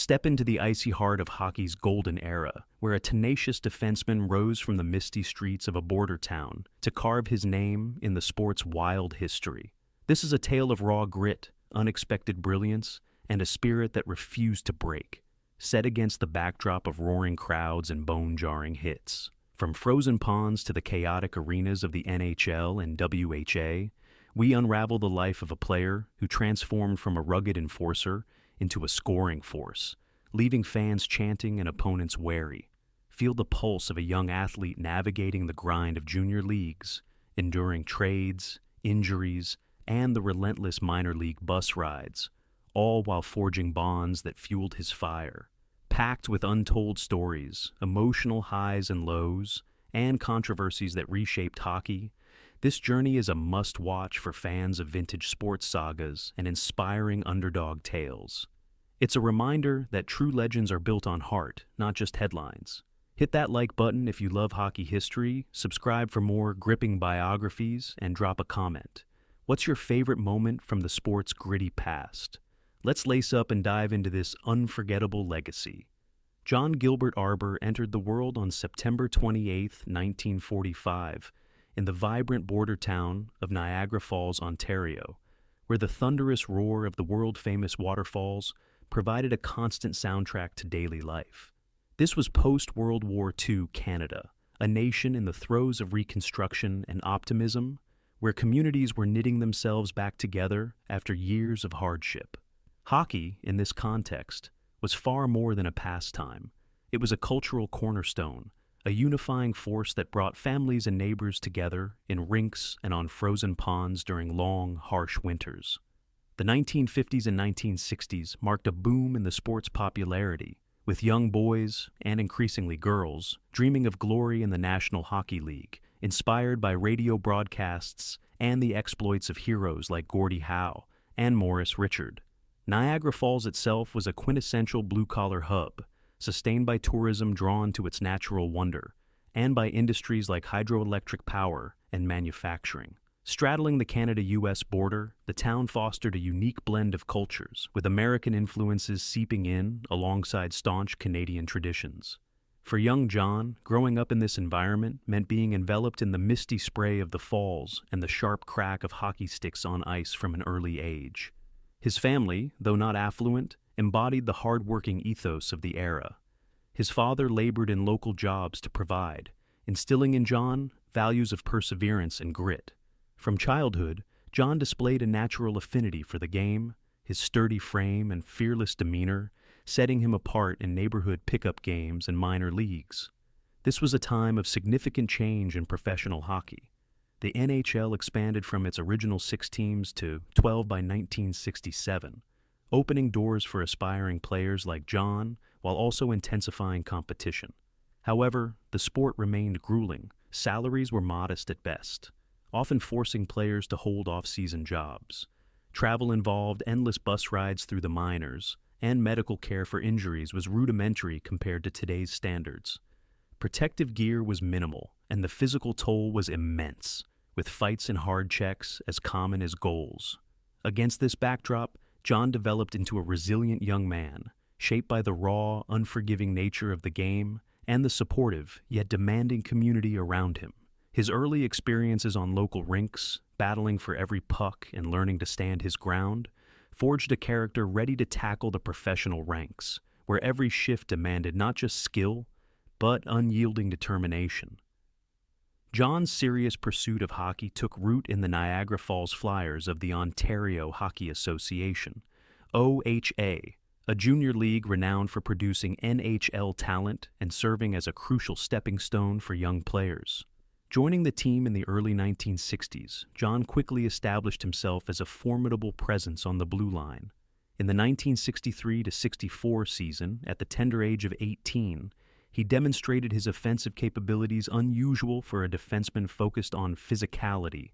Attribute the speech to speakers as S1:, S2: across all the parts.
S1: Step into the icy heart of hockey's golden era, where a tenacious defenseman rose from the misty streets of a border town to carve his name in the sport's wild history. This is a tale of raw grit, unexpected brilliance, and a spirit that refused to break, set against the backdrop of roaring crowds and bone-jarring hits. From frozen ponds to the chaotic arenas of the NHL and WHA, we unravel the life of a player who transformed from a rugged enforcer into a scoring force, leaving fans chanting and opponents wary. Feel the pulse of a young athlete navigating the grind of junior leagues, enduring trades, injuries, and the relentless minor league bus rides, all while forging bonds that fueled his fire. Packed with untold stories, emotional highs and lows, and controversies that reshaped hockey, this journey is a must-watch for fans of vintage sports sagas and inspiring underdog tales. It's a reminder that true legends are built on heart, not just headlines. Hit that like button if you love hockey history, subscribe for more gripping biographies, and drop a comment. What's your favorite moment from the sport's gritty past? Let's lace up and dive into this unforgettable legacy. John Gilbert Arbour entered the world on September 28, 1945, in the vibrant border town of Niagara Falls, Ontario, where the thunderous roar of the world-famous waterfalls provided a constant soundtrack to daily life. This was post-World War II Canada, a nation in the throes of reconstruction and optimism, where communities were knitting themselves back together after years of hardship. Hockey, in this context, was far more than a pastime. It was a cultural cornerstone, a unifying force that brought families and neighbors together in rinks and on frozen ponds during long, harsh winters. The 1950s and 1960s marked a boom in the sport's popularity, with young boys, and increasingly girls, dreaming of glory in the National Hockey League, inspired by radio broadcasts and the exploits of heroes like Gordie Howe and Maurice Richard. Niagara Falls itself was a quintessential blue-collar hub, sustained by tourism drawn to its natural wonder, and by industries like hydroelectric power and manufacturing. Straddling the Canada-US border, the town fostered a unique blend of cultures, with American influences seeping in alongside staunch Canadian traditions. For young John, growing up in this environment meant being enveloped in the misty spray of the falls and the sharp crack of hockey sticks on ice from an early age. His family, though not affluent, embodied the hard-working ethos of the era. His father labored in local jobs to provide, instilling in John values of perseverance and grit. From childhood, John displayed a natural affinity for the game, his sturdy frame and fearless demeanor setting him apart in neighborhood pickup games and minor leagues. This was a time of significant change in professional hockey. The NHL expanded from its original 6 teams to 12 by 1967, opening doors for aspiring players like John while also intensifying competition. However, the sport remained grueling. Salaries were modest at best, often forcing players to hold off-season jobs. Travel involved endless bus rides through the minors, and medical care for injuries was rudimentary compared to today's standards. Protective gear was minimal, and the physical toll was immense, with fights and hard checks as common as goals. Against this backdrop, John developed into a resilient young man, shaped by the raw, unforgiving nature of the game and the supportive, yet demanding community around him. His early experiences on local rinks, battling for every puck and learning to stand his ground, forged a character ready to tackle the professional ranks, where every shift demanded not just skill, but unyielding determination. John's serious pursuit of hockey took root in the Niagara Falls Flyers of the Ontario Hockey Association, OHA, a junior league renowned for producing NHL talent and serving as a crucial stepping stone for young players. Joining the team in the early 1960s, John quickly established himself as a formidable presence on the blue line. In the 1963-64 season, at the tender age of 18, he demonstrated his offensive capabilities unusual for a defenseman focused on physicality,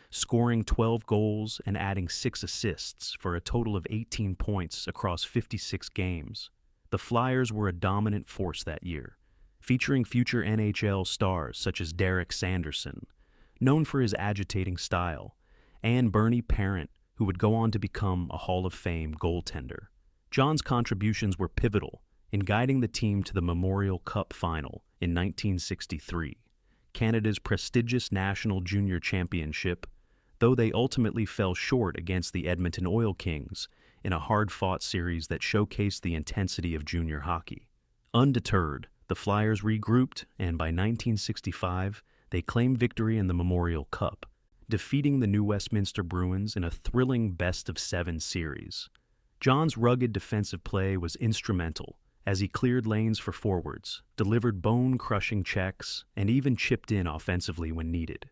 S1: scoring 12 goals and adding 6 assists for a total of 18 points across 56 games. The Flyers were a dominant force that year, featuring future NHL stars such as Derek Sanderson, known for his agitating style, and Bernie Parent, who would go on to become a Hall of Fame goaltender. John's contributions were pivotal in guiding the team to the Memorial Cup final in 1963, Canada's prestigious national junior championship, though they ultimately fell short against the Edmonton Oil Kings in a hard-fought series that showcased the intensity of junior hockey. Undeterred, the Flyers regrouped, and by 1965, they claimed victory in the Memorial Cup, defeating the New Westminster Bruins in a thrilling best-of-7 series. John's rugged defensive play was instrumental as he cleared lanes for forwards, delivered bone-crushing checks, and even chipped in offensively when needed.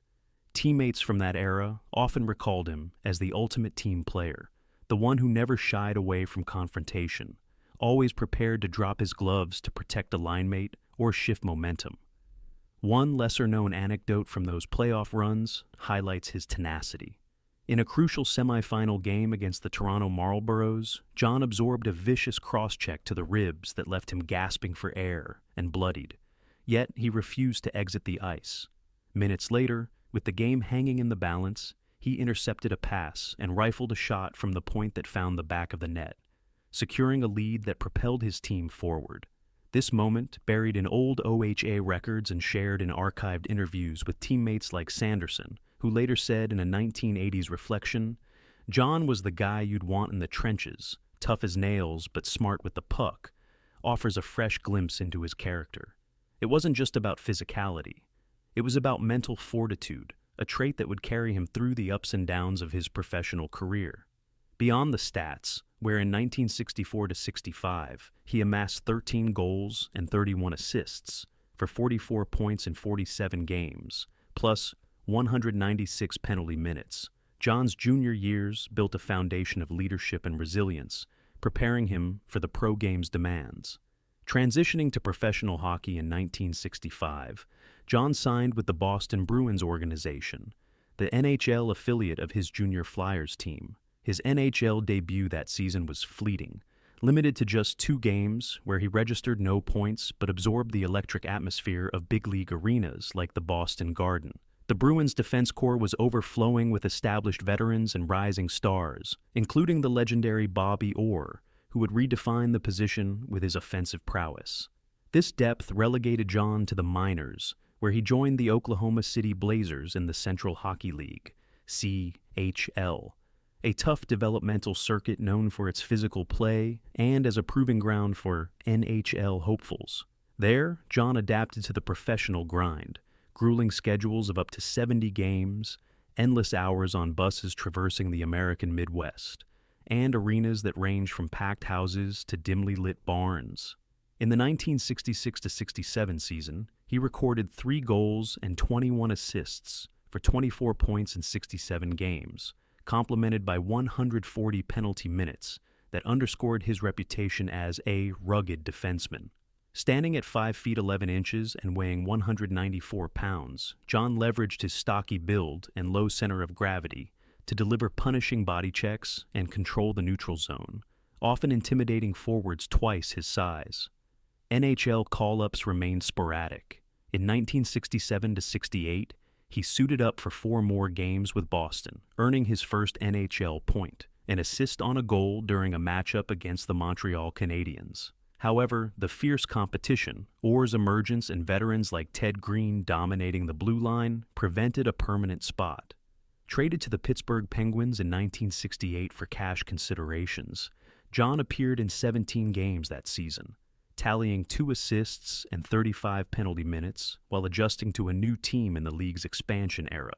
S1: Teammates from that era often recalled him as the ultimate team player, the one who never shied away from confrontation, always prepared to drop his gloves to protect a linemate or shift momentum. One lesser-known anecdote from those playoff runs highlights his tenacity. In a crucial semifinal game against the Toronto Marlboros, John absorbed a vicious cross-check to the ribs that left him gasping for air and bloodied. Yet he refused to exit the ice. Minutes later, with the game hanging in the balance, he intercepted a pass and rifled a shot from the point that found the back of the net, securing a lead that propelled his team forward. This moment, buried in old OHA records and shared in archived interviews with teammates like Sanderson, who later said in a 1980s reflection, "John was the guy you'd want in the trenches, tough as nails but smart with the puck," offers a fresh glimpse into his character. It wasn't just about physicality. It was about mental fortitude, a trait that would carry him through the ups and downs of his professional career. Beyond the stats, where in 1964-65, he amassed 13 goals and 31 assists for 44 points in 47 games, plus 196 penalty minutes. John's junior years built a foundation of leadership and resilience, preparing him for the pro game's demands. Transitioning to professional hockey in 1965, John signed with the Boston Bruins organization, the NHL affiliate of his junior Flyers team. His NHL debut that season was fleeting, limited to just 2 games where he registered no points but absorbed the electric atmosphere of big league arenas like the Boston Garden. The Bruins' defense corps was overflowing with established veterans and rising stars, including the legendary Bobby Orr, who would redefine the position with his offensive prowess. This depth relegated John to the minors, where he joined the Oklahoma City Blazers in the Central Hockey League, CHL, a tough developmental circuit known for its physical play and as a proving ground for NHL hopefuls. There, John adapted to the professional grind, grueling schedules of up to 70 games, endless hours on buses traversing the American Midwest, and arenas that range from packed houses to dimly lit barns. In the 1966-67 season, he recorded 3 goals and 21 assists for 24 points in 67 games, complemented by 140 penalty minutes that underscored his reputation as a rugged defenseman. Standing at 5 feet 11 inches and weighing 194 pounds, John leveraged his stocky build and low center of gravity to deliver punishing body checks and control the neutral zone, often intimidating forwards twice his size. NHL call-ups remained sporadic. In 1967-68, he suited up for 4 more games with Boston, earning his first NHL point, an assist on a goal during a matchup against the Montreal Canadiens. However, the fierce competition, Orr's emergence, and veterans like Ted Green dominating the blue line prevented a permanent spot. Traded to the Pittsburgh Penguins in 1968 for cash considerations, John appeared in 17 games that season, tallying 2 assists and 35 penalty minutes while adjusting to a new team in the league's expansion era.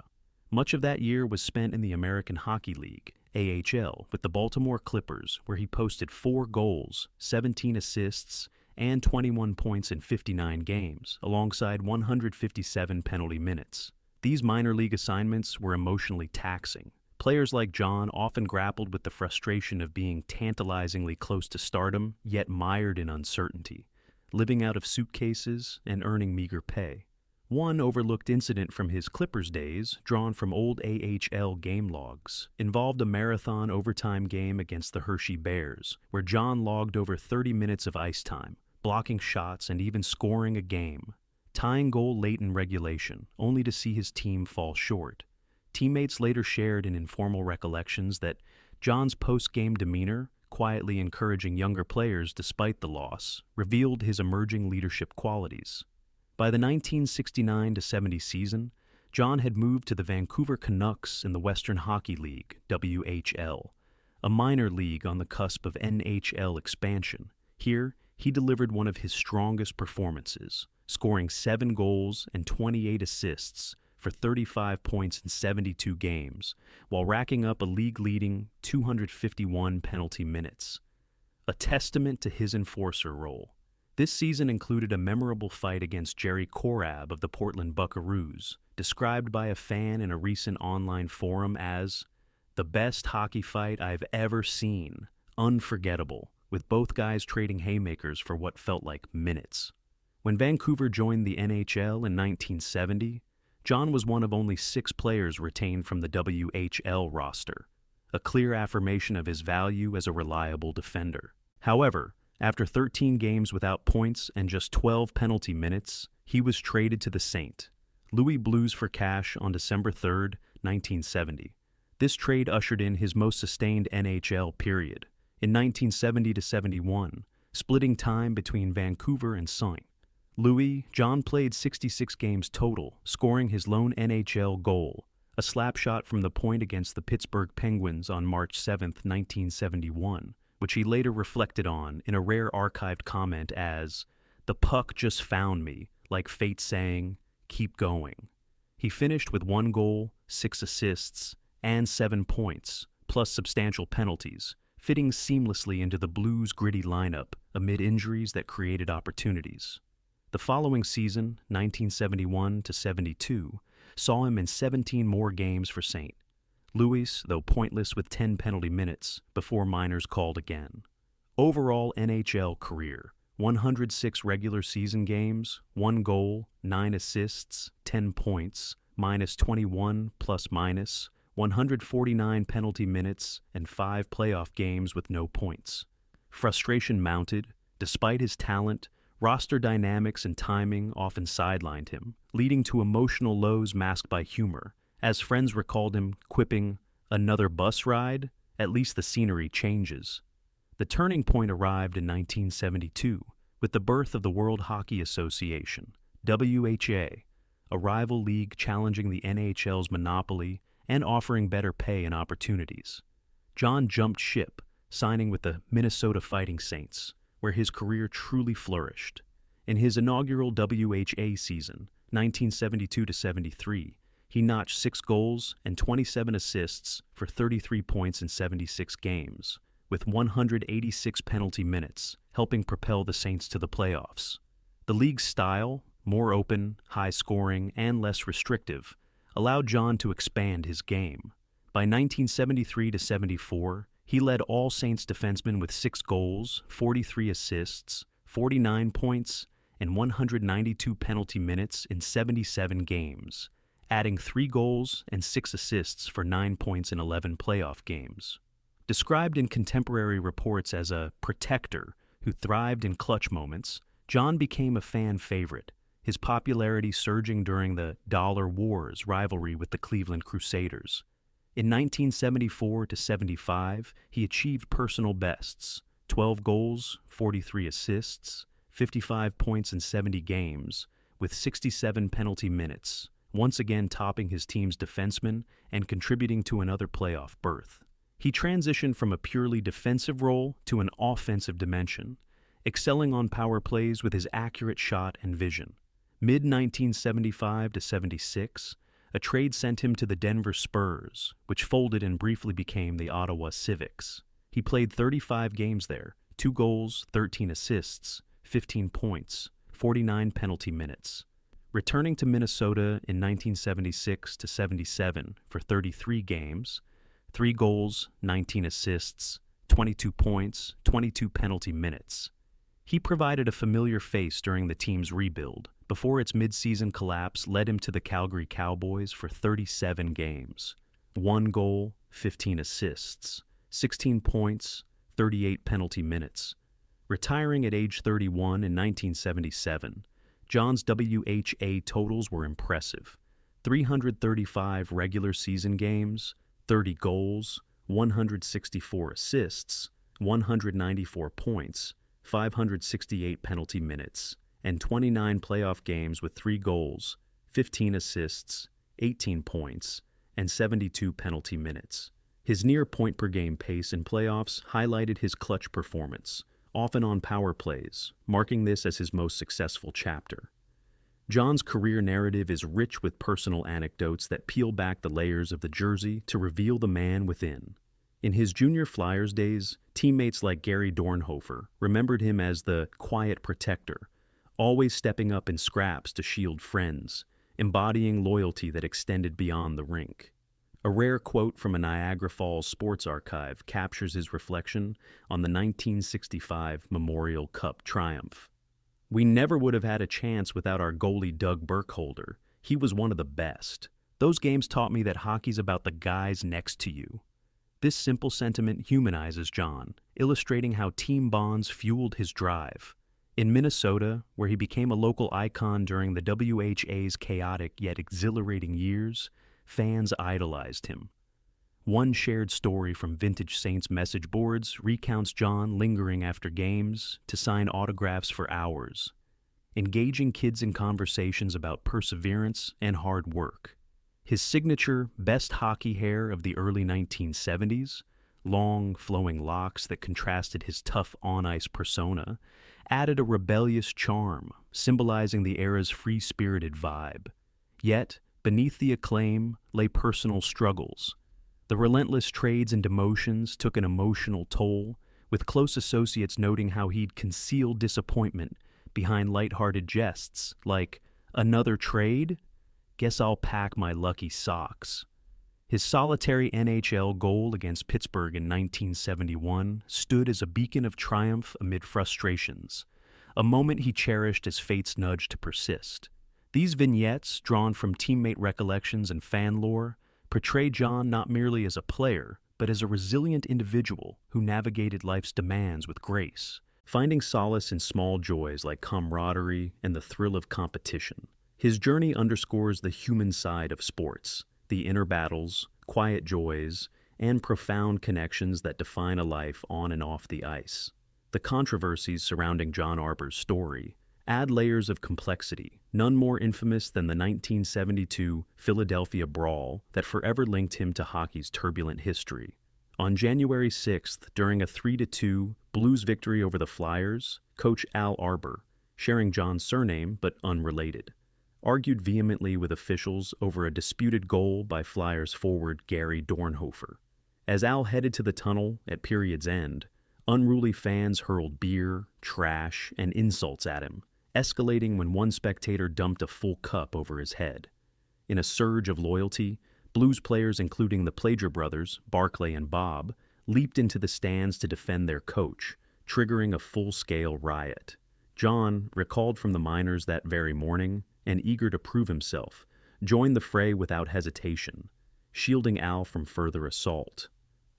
S1: Much of that year was spent in the American Hockey League, AHL, with the Baltimore Clippers, where he posted 4 goals, 17 assists, and 21 points in 59 games, alongside 157 penalty minutes. These minor league assignments were emotionally taxing. Players like John often grappled with the frustration of being tantalizingly close to stardom, yet mired in uncertainty, living out of suitcases and earning meager pay. One overlooked incident from his Clippers days, drawn from old AHL game logs, involved a marathon overtime game against the Hershey Bears, where John logged over 30 minutes of ice time, blocking shots and even scoring a game, tying goal late in regulation, only to see his team fall short. Teammates later shared in informal recollections that John's post-game demeanor quietly encouraging younger players despite the loss, revealed his emerging leadership qualities. By the 1969-70 season, John had moved to the Vancouver Canucks in the Western Hockey League, WHL, a minor league on the cusp of NHL expansion. Here, he delivered one of his strongest performances, scoring 7 goals and 28 assists for 35 points in 72 games, while racking up a league-leading 251 penalty minutes. A testament to his enforcer role. This season included a memorable fight against Jerry Korab of the Portland Buckaroos, described by a fan in a recent online forum as the best hockey fight I've ever seen, unforgettable, with both guys trading haymakers for what felt like minutes. When Vancouver joined the NHL in 1970, John was one of only 6 players retained from the WHL roster, a clear affirmation of his value as a reliable defender. However, after 13 games without points and just 12 penalty minutes, he was traded to the St. Louis Blues for cash on December 3, 1970. This trade ushered in his most sustained NHL period, in 1970-71, splitting time between Vancouver and St. Louis. John played 66 games total, scoring his lone NHL goal, a slap shot from the point against the Pittsburgh Penguins on March 7, 1971, which he later reflected on in a rare archived comment as, "The puck just found me, like fate saying, keep going." He finished with 1 goal, 6 assists, and 7 points, plus substantial penalties, fitting seamlessly into the Blues' gritty lineup amid injuries that created opportunities. The following season, 1971-72, saw him in 17 more games for St. Louis, though pointless with 10 penalty minutes before minors called again. Overall NHL career: 106 regular season games, 1 goal, 9 assists, 10 points, minus 21 plus minus, 149 penalty minutes, and 5 playoff games with no points. Frustration mounted. Despite his talent, roster dynamics and timing often sidelined him, leading to emotional lows masked by humor, as friends recalled him quipping, "Another bus ride? At least the scenery changes." The turning point arrived in 1972, with the birth of the World Hockey Association, WHA, a rival league challenging the NHL's monopoly and offering better pay and opportunities. John jumped ship, signing with the Minnesota Fighting Saints, where his career truly flourished. In his inaugural WHA season, 1972-73, he notched 6 goals and 27 assists for 33 points in 76 games, with 186 penalty minutes, helping propel the Saints to the playoffs. The league's style, more open, high-scoring, and less restrictive, allowed John to expand his game. By 1973-74, he led all Saints defensemen with 6 goals, 43 assists, 49 points, and 192 penalty minutes in 77 games, adding 3 goals and 6 assists for 9 points in 11 playoff games. Described in contemporary reports as a protector who thrived in clutch moments, John became a fan favorite, his popularity surging during the Dollar Wars rivalry with the Cleveland Crusaders. In 1974-75, he achieved personal bests: 12 goals, 43 assists, 55 points in 70 games, with 67 penalty minutes, once again topping his team's defensemen and contributing to another playoff berth. He transitioned from a purely defensive role to an offensive dimension, excelling on power plays with his accurate shot and vision. Mid-1975-76, a trade sent him to the Denver Spurs, which folded and briefly became the Ottawa Civics. He played 35 games there, 2 goals, 13 assists, 15 points, 49 penalty minutes. Returning to Minnesota in 1976-77 for 33 games, 3 goals, 19 assists, 22 points, 22 penalty minutes. He provided a familiar face during the team's rebuild, before its mid-season collapse led him to the Calgary Cowboys for 37 games, 1 goal, 15 assists, 16 points, 38 penalty minutes. Retiring at age 31 in 1977, John's WHA totals were impressive: 335 regular season games, 30 goals, 164 assists, 194 points, 568 penalty minutes, and 29 playoff games with 3 goals, 15 assists, 18 points, and 72 penalty minutes. His near point-per-game pace in playoffs highlighted his clutch performance, often on power plays, marking this as his most successful chapter. John's career narrative is rich with personal anecdotes that peel back the layers of the jersey to reveal the man within. In his junior Flyers days, teammates like Gary Dornhofer remembered him as the quiet protector, always stepping up in scraps to shield friends, embodying loyalty that extended beyond the rink. A rare quote from a Niagara Falls sports archive captures his reflection on the 1965 Memorial Cup triumph. "We never would have had a chance without our goalie Doug Burkholder. He was one of the best. Those games taught me that hockey's about the guys next to you." This simple sentiment humanizes John, illustrating how team bonds fueled his drive. In Minnesota, where he became a local icon during the WHA's chaotic yet exhilarating years, fans idolized him. One shared story from vintage Saints message boards recounts John lingering after games to sign autographs for hours, engaging kids in conversations about perseverance and hard work. His signature best hockey hair of the early 1970s, long, flowing locks that contrasted his tough on-ice persona, added a rebellious charm, symbolizing the era's free-spirited vibe. Yet, beneath the acclaim lay personal struggles. The relentless trades and demotions took an emotional toll, with close associates noting how he'd concealed disappointment behind lighthearted jests like, "Another trade? Guess I'll pack my lucky socks." His solitary NHL goal against Pittsburgh in 1971 stood as a beacon of triumph amid frustrations, a moment he cherished as fate's nudge to persist. These vignettes, drawn from teammate recollections and fan lore, portray John not merely as a player, but as a resilient individual who navigated life's demands with grace, finding solace in small joys like camaraderie and the thrill of competition. His journey underscores the human side of sports, the inner battles, quiet joys, and profound connections that define a life on and off the ice. The controversies surrounding John Arbour's story add layers of complexity, none more infamous than the 1972 Philadelphia Brawl that forever linked him to hockey's turbulent history. On January 6th, during a 3-2 Blues victory over the Flyers, coach Al Arbour, sharing John's surname but unrelated, argued vehemently with officials over a disputed goal by Flyers forward Gary Dornhofer. As Al headed to the tunnel at period's end, unruly fans hurled beer, trash, and insults at him, escalating when one spectator dumped a full cup over his head. In a surge of loyalty, Blues players including the Plager brothers, Barclay and Bob, leaped into the stands to defend their coach, triggering a full-scale riot. John, recalled from the minors that very morning, and eager to prove himself, joined the fray without hesitation, shielding Al from further assault.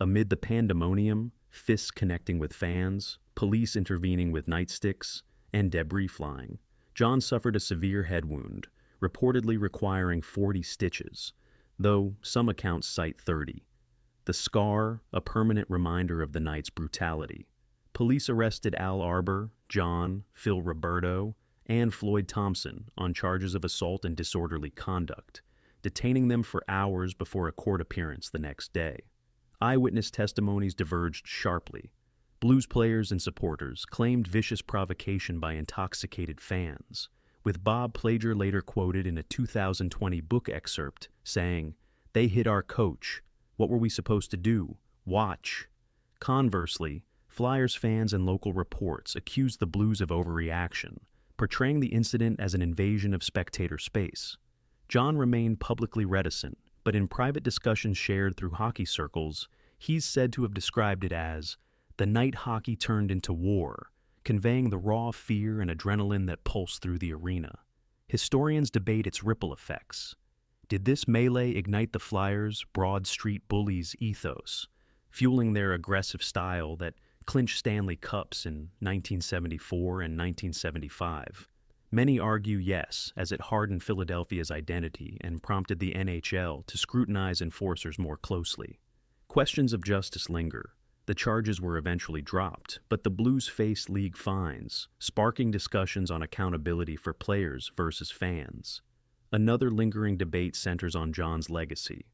S1: Amid the pandemonium, fists connecting with fans, police intervening with nightsticks, and debris flying, John suffered a severe head wound, reportedly requiring 40 stitches, though some accounts cite 30. The scar, a permanent reminder of the night's brutality. Police arrested Al Arbour, John, Phil Roberto, and Floyd Thompson on charges of assault and disorderly conduct, detaining them for hours before a court appearance the next day. Eyewitness testimonies diverged sharply. Blues players and supporters claimed vicious provocation by intoxicated fans, with Bob Plager later quoted in a 2020 book excerpt saying, "They hit our coach. What were we supposed to do? Watch." Conversely, Flyers fans and local reports accused the Blues of overreaction, portraying the incident as an invasion of spectator space. John remained publicly reticent, but in private discussions shared through hockey circles, he's said to have described it as, "The night hockey turned into war," conveying the raw fear and adrenaline that pulsed through the arena. Historians debate its ripple effects. Did this melee ignite the Flyers' Broad Street Bullies ethos, fueling their aggressive style that clinched Stanley Cups in 1974 and 1975? Many argue yes, as it hardened Philadelphia's identity and prompted the NHL to scrutinize enforcers more closely. Questions of justice linger. The charges were eventually dropped, but the Blues faced league fines, sparking discussions on accountability for players versus fans. Another lingering debate centers on John's legacy.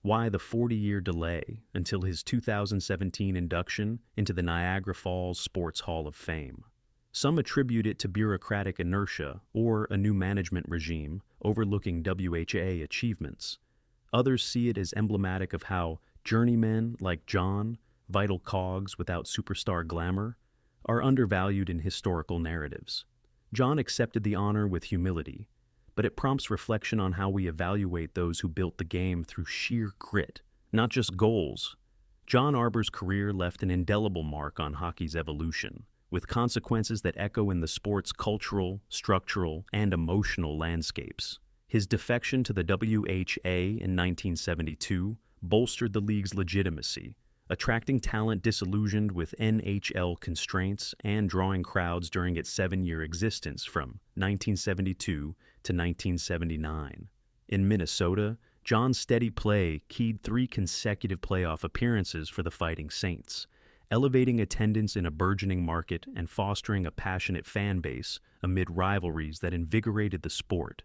S1: Why the 40-year delay until his 2017 induction into the Niagara Falls Sports Hall of Fame? Some attribute it to bureaucratic inertia or a new management regime overlooking WHA achievements. Others see it as emblematic of how journeymen like John, vital cogs without superstar glamour, are undervalued in historical narratives. John accepted the honor with humility, but it prompts reflection on how we evaluate those who built the game through sheer grit, not just goals. John Arbour's career left an indelible mark on hockey's evolution, with consequences that echo in the sport's cultural, structural, and emotional landscapes. His defection to the WHA in 1972 bolstered the league's legitimacy, attracting talent disillusioned with NHL constraints and drawing crowds during its 7-year existence from 1972 to 1979. In Minnesota, John's steady play keyed 3 consecutive playoff appearances for the Fighting Saints, elevating attendance in a burgeoning market and fostering a passionate fan base amid rivalries that invigorated the sport.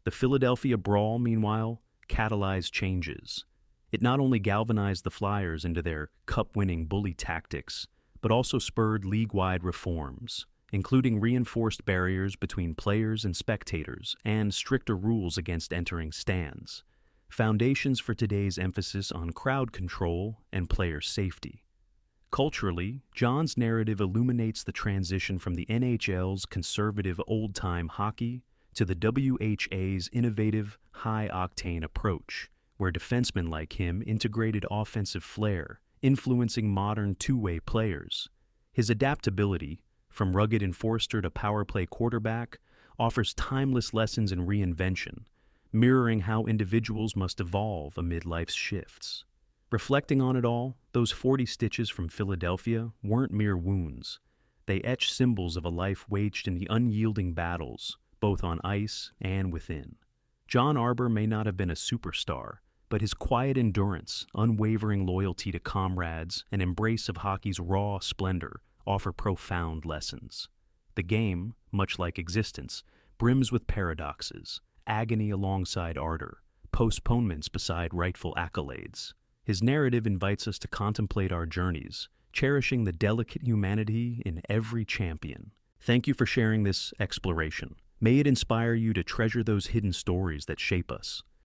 S1: The Philadelphia Brawl, meanwhile, catalyzed changes. It not only galvanized the Flyers into their cup-winning bully tactics, but also spurred league-wide reforms, including reinforced barriers between players and spectators and stricter rules against entering stands, foundations for today's emphasis on crowd control and player safety. Culturally, John's narrative illuminates the transition from the NHL's conservative old-time hockey to the WHA's innovative, high-octane approach, where defensemen like him integrated offensive flair, influencing modern two-way players. His adaptability, from rugged enforcer to power play quarterback, offers timeless lessons in reinvention, mirroring how individuals must evolve amid life's shifts. Reflecting on it all, those 40 stitches from Philadelphia weren't mere wounds. They etched symbols of a life waged in the unyielding battles, both on ice and within. John Arbour may not have been a superstar, but his quiet endurance, unwavering loyalty to comrades, and embrace of hockey's raw splendor offer profound lessons. The game, much like existence, brims with paradoxes, agony alongside ardor, postponements beside rightful accolades. His narrative invites us to contemplate our journeys, cherishing the delicate humanity in every champion. Thank you for sharing this exploration. May it inspire you to treasure those hidden stories that shape us.